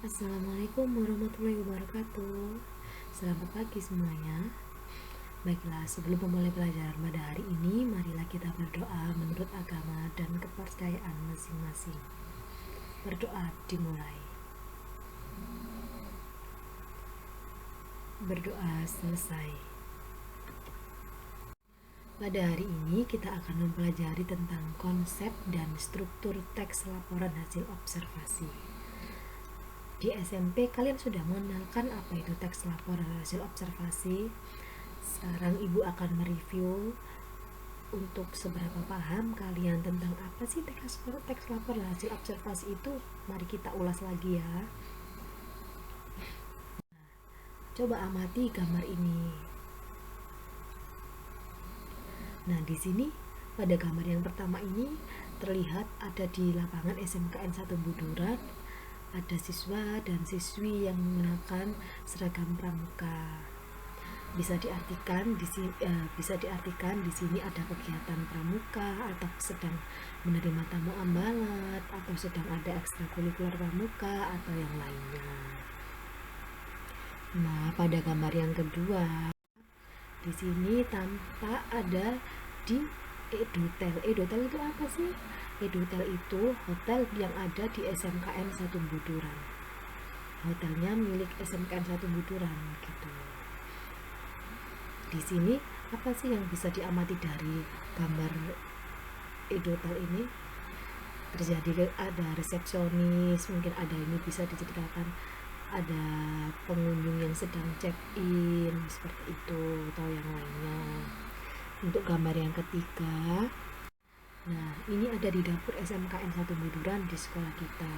Assalamualaikum warahmatullahi wabarakatuh. Selamat pagi semuanya. Baiklah, sebelum memulai pelajaran pada hari ini, marilah kita berdoa menurut agama dan kepercayaan masing-masing. Berdoa dimulai. Berdoa selesai. Pada hari ini kita akan mempelajari tentang konsep dan struktur teks laporan hasil observasi. Di SMP kalian sudah mengenalkan apa itu teks laporan hasil observasi. Sekarang ibu akan mereview untuk seberapa paham kalian tentang apa sih teks laporan hasil observasi itu. Mari kita ulas lagi ya. Coba amati gambar ini. Nah, di sini pada gambar yang pertama ini terlihat ada di lapangan SMKN 1 Buduran ada siswa dan siswi yang menggunakan seragam pramuka. Bisa diartikan di sini ada kegiatan pramuka atau sedang menerima tamu ambalat atau sedang ada ekstrakurikuler pramuka atau yang lainnya. Nah, pada gambar yang kedua di sini tampak ada di Edutel. Edutel itu apa sih? Edutel itu hotel yang ada di SMKN 1 Buduran. Hotelnya milik SMKN 1 Buduran gitu. Di sini apa sih yang bisa diamati dari gambar Edutel ini? Terjadi ada resepsionis, mungkin ada ini bisa diceritakan ada pengunjung yang sedang check in seperti itu atau yang lainnya. Untuk gambar yang ketiga, nah ini ada di dapur SMKN 1 Buduran di sekolah kita.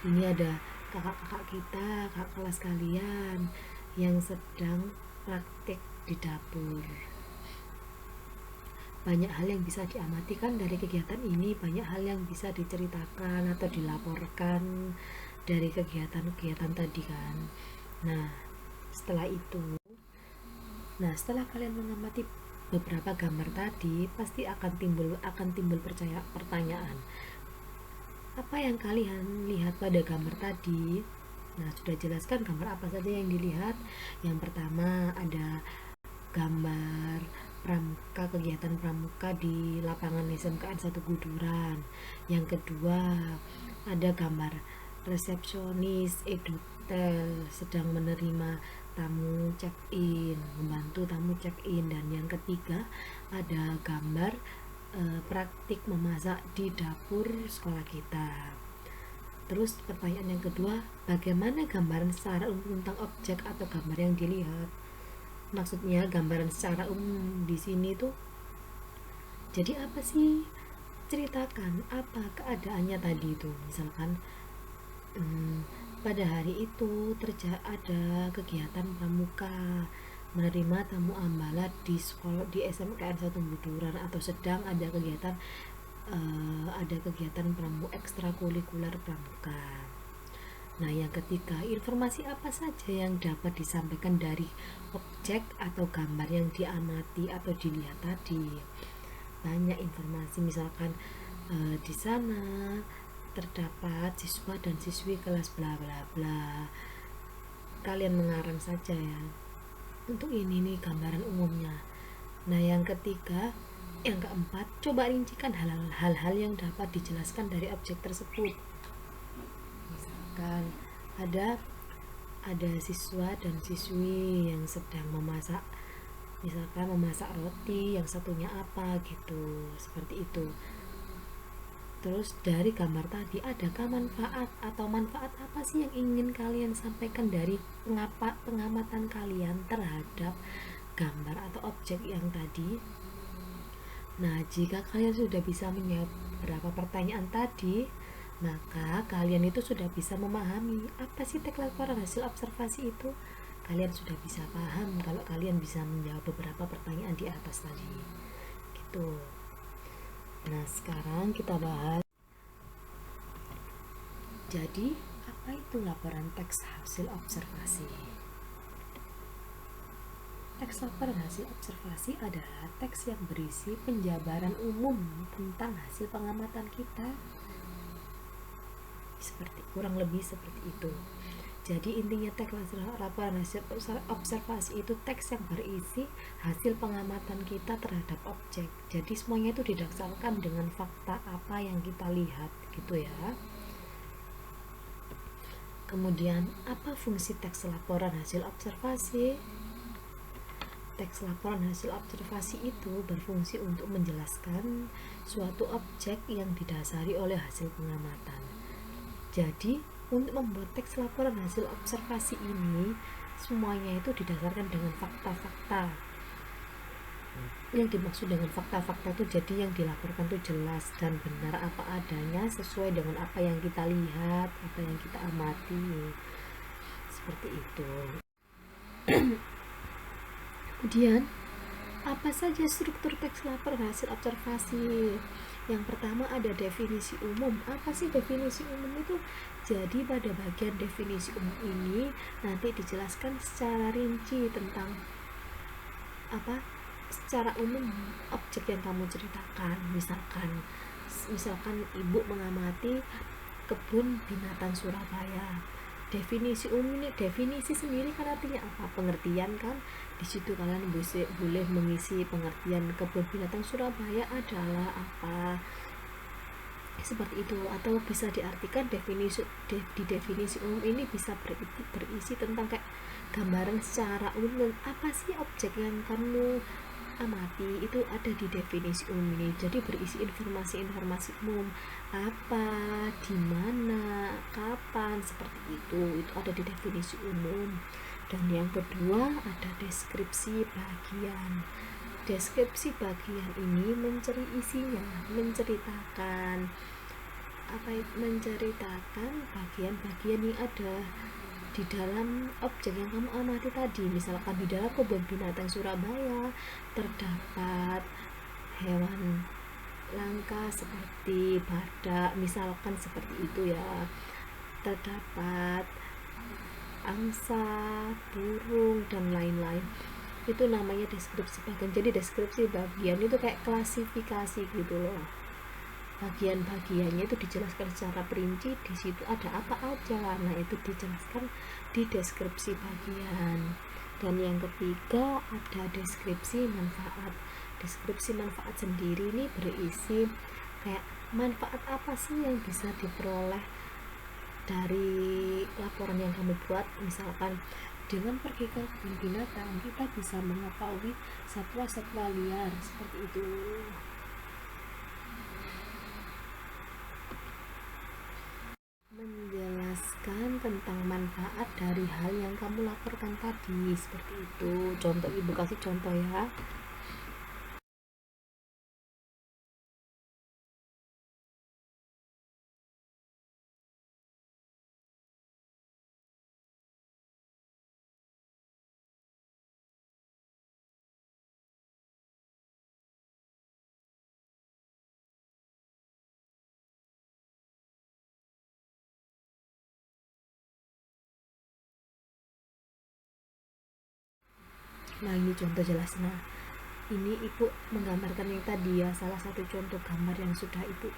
Ini ada kakak-kakak kita, kakak kelas kalian yang sedang praktik di dapur. Banyak hal yang bisa diamati kan dari kegiatan ini, banyak hal yang bisa diceritakan atau dilaporkan dari kegiatan-kegiatan tadi kan. Nah, setelah kalian mengamati beberapa gambar tadi, pasti akan timbul pertanyaan. Apa yang kalian lihat pada gambar tadi? Nah, sudah jelaskan gambar apa saja yang dilihat. Yang pertama ada gambar pramuka, kegiatan pramuka di lapangan SMKN 1 Buduran. Yang kedua ada gambar resepsionis Edutel sedang menerima tamu check-in, membantu tamu check-in. Dan yang ketiga ada gambar praktik memasak di dapur sekolah kita. Terus pertanyaan yang kedua, bagaimana gambaran secara umum tentang objek atau gambar yang dilihat? Maksudnya gambaran secara umum di sini tuh jadi apa sih? Ceritakan apa keadaannya tadi itu. Misalkan pada hari itu ada kegiatan pramuka menerima tamu ambalat di sekolah di SMKN 1 Buduran atau sedang ada kegiatan ekstrakurikuler pramuka. Nah, yang ketiga, informasi apa saja yang dapat disampaikan dari objek atau gambar yang diamati atau dilihat tadi? Banyak informasi, misalkan di sana terdapat siswa dan siswi kelas bla bla bla. Kalian mengarang saja ya. Untuk ini nih gambaran umumnya. Nah, yang keempat, coba rincikan hal-hal yang dapat dijelaskan dari objek tersebut. Misalkan ada siswa dan siswi yang sedang memasak, misalkan memasak roti, yang satunya apa gitu, seperti itu. Terus dari gambar tadi adakah manfaat apa sih yang ingin kalian sampaikan dari pengamatan kalian terhadap gambar atau objek yang tadi? Nah, jika kalian sudah bisa menjawab beberapa pertanyaan tadi, maka kalian itu sudah bisa memahami apa sih teks laporan hasil observasi itu. Kalian sudah bisa paham kalau kalian bisa menjawab beberapa pertanyaan di atas tadi gitu. Nah, sekarang kita bahas, jadi apa itu laporan teks hasil observasi? Teks laporan hasil observasi adalah teks yang berisi penjabaran umum tentang hasil pengamatan kita. seperti kurang lebih seperti itu. Jadi intinya teks laporan hasil observasi itu teks yang berisi hasil pengamatan kita terhadap objek. Jadi semuanya itu didasarkan dengan fakta apa yang kita lihat gitu ya. Kemudian apa fungsi teks laporan hasil observasi? Teks laporan hasil observasi itu berfungsi untuk menjelaskan suatu objek yang didasari oleh hasil pengamatan. Jadi untuk membuat teks laporan hasil observasi ini semuanya itu didasarkan dengan fakta-fakta. Yang dimaksud dengan fakta-fakta itu jadi yang dilaporkan itu jelas dan benar apa adanya sesuai dengan apa yang kita lihat, apa yang kita amati, seperti itu. Kemudian apa saja struktur teks laporan hasil observasi? Yang pertama ada definisi umum. Apa sih definisi umum itu? Jadi pada bagian definisi umum ini nanti dijelaskan secara rinci tentang apa secara umum objek yang kamu ceritakan. Misalkan ibu mengamati kebun binatang Surabaya. Definisi umum ini, definisi sendiri kan artinya apa? Pengertian kan. Di situ kalian boleh mengisi pengertian kebun binatang Surabaya adalah apa, seperti itu. Atau bisa diartikan di definisi umum ini bisa berisi tentang kayak gambaran secara umum apa sih objek yang kamu amati, itu ada di definisi umum ini. Jadi berisi informasi-informasi umum, apa, di mana, kapan, seperti itu ada di definisi umum. Dan yang kedua ada deskripsi bagian. Deskripsi bagian ini menceritakan bagian-bagian yang ada di dalam objek yang kamu amati tadi. Misalkan di dalam kebun binatang Surabaya terdapat hewan langka seperti badak, misalkan seperti itu ya, terdapat angsa, burung, dan lain-lain. Itu namanya deskripsi bagian. Jadi deskripsi bagian itu kayak klasifikasi gitu loh. Bagian-bagiannya itu dijelaskan secara perinci, di situ ada apa aja. Nah, itu dijelaskan di deskripsi bagian. Dan yang ketiga ada deskripsi manfaat. Deskripsi manfaat sendiri ini berisi kayak manfaat apa sih yang bisa diperoleh dari laporan yang kamu buat. Misalkan dengan pergi ke kebun binatang kita bisa mengetahui satwa-satwa liar, seperti itu. Menjelaskan tentang manfaat dari hal yang kamu laporkan tadi, seperti itu. Contoh, ibu kasih contoh ya. Nah, ini contoh jelasnya. Ini ibu menggambarkan yang tadi ya, salah satu contoh gambar yang sudah ibu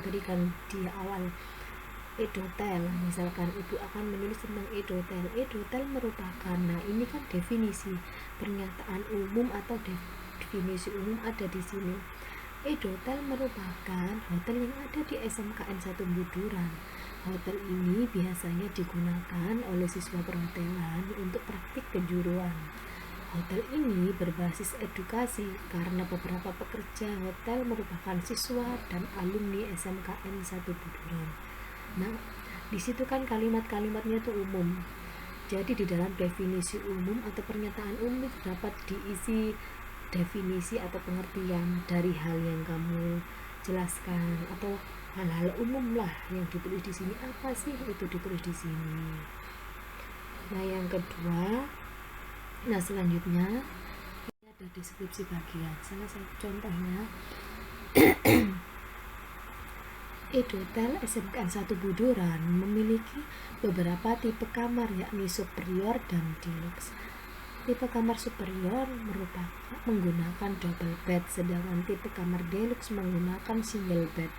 berikan di awal. Edotel, misalkan ibu akan menulis tentang edotel. Edotel merupakan, nah ini kan definisi pernyataan umum atau definisi umum ada di sini. Edotel merupakan hotel yang ada di SMKN 1 Buduran. Hotel ini biasanya digunakan oleh siswa perhotelan untuk praktik kejuruan. Hotel ini berbasis edukasi karena beberapa pekerja hotel merupakan siswa dan alumni SMKN 1 Buduran. Nah, di situ kan kalimat-kalimatnya itu umum. Jadi di dalam definisi umum atau pernyataan umum itu dapat diisi definisi atau pengertian dari hal yang kamu jelaskan, atau hal-hal umum lah yang ditulis di sini. Apa sih itu ditulis di sini? Nah, yang kedua, nah selanjutnya ini ada deskripsi bagian. Salah satu contohnya Edotel SMKN 1 Buduran memiliki beberapa tipe kamar, yakni superior dan deluxe. Tipe kamar superior menggunakan double bed, sedangkan tipe kamar deluxe menggunakan single bed.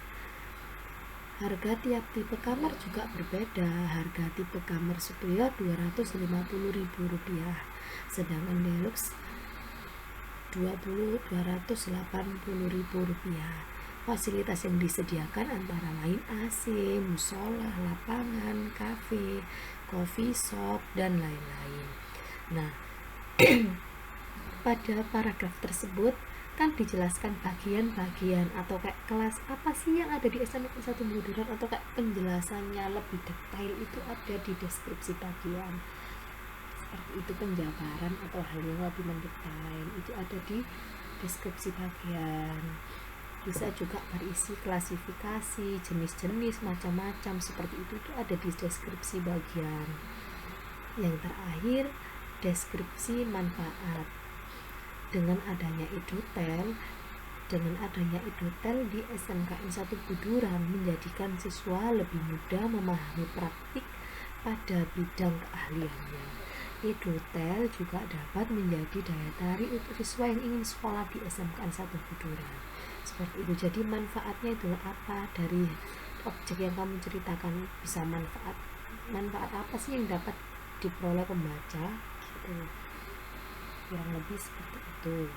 Harga tiap tipe kamar juga berbeda. Harga tipe kamar Superior Rp250.000, sedangkan Deluxe Rp280.000. Fasilitas yang disediakan antara lain AC, musola, lapangan, kafe, coffee shop, dan lain-lain. Nah, pada paragraf tersebut kan dijelaskan bagian-bagian atau kayak kelas apa sih yang ada di SMK 1 Buduran, atau kayak penjelasannya lebih detail itu ada di deskripsi bagian. Seperti itu, penjabaran atau hal yang lebih mendetail itu ada di deskripsi bagian. Bisa juga berisi klasifikasi, jenis-jenis, macam-macam seperti itu ada di deskripsi bagian. Yang terakhir, deskripsi manfaat. Dengan adanya edutel di SMKN 1 Buduran menjadikan siswa lebih mudah memahami praktik pada bidang keahliannya. Edutel juga dapat menjadi daya tarik untuk siswa yang ingin sekolah di SMKN 1 Buduran. Seperti itu. Jadi manfaatnya itu apa dari objek yang kamu ceritakan? Bisa manfaat apa sih yang dapat diperoleh pembaca gitu, kurang lebih seperti itu.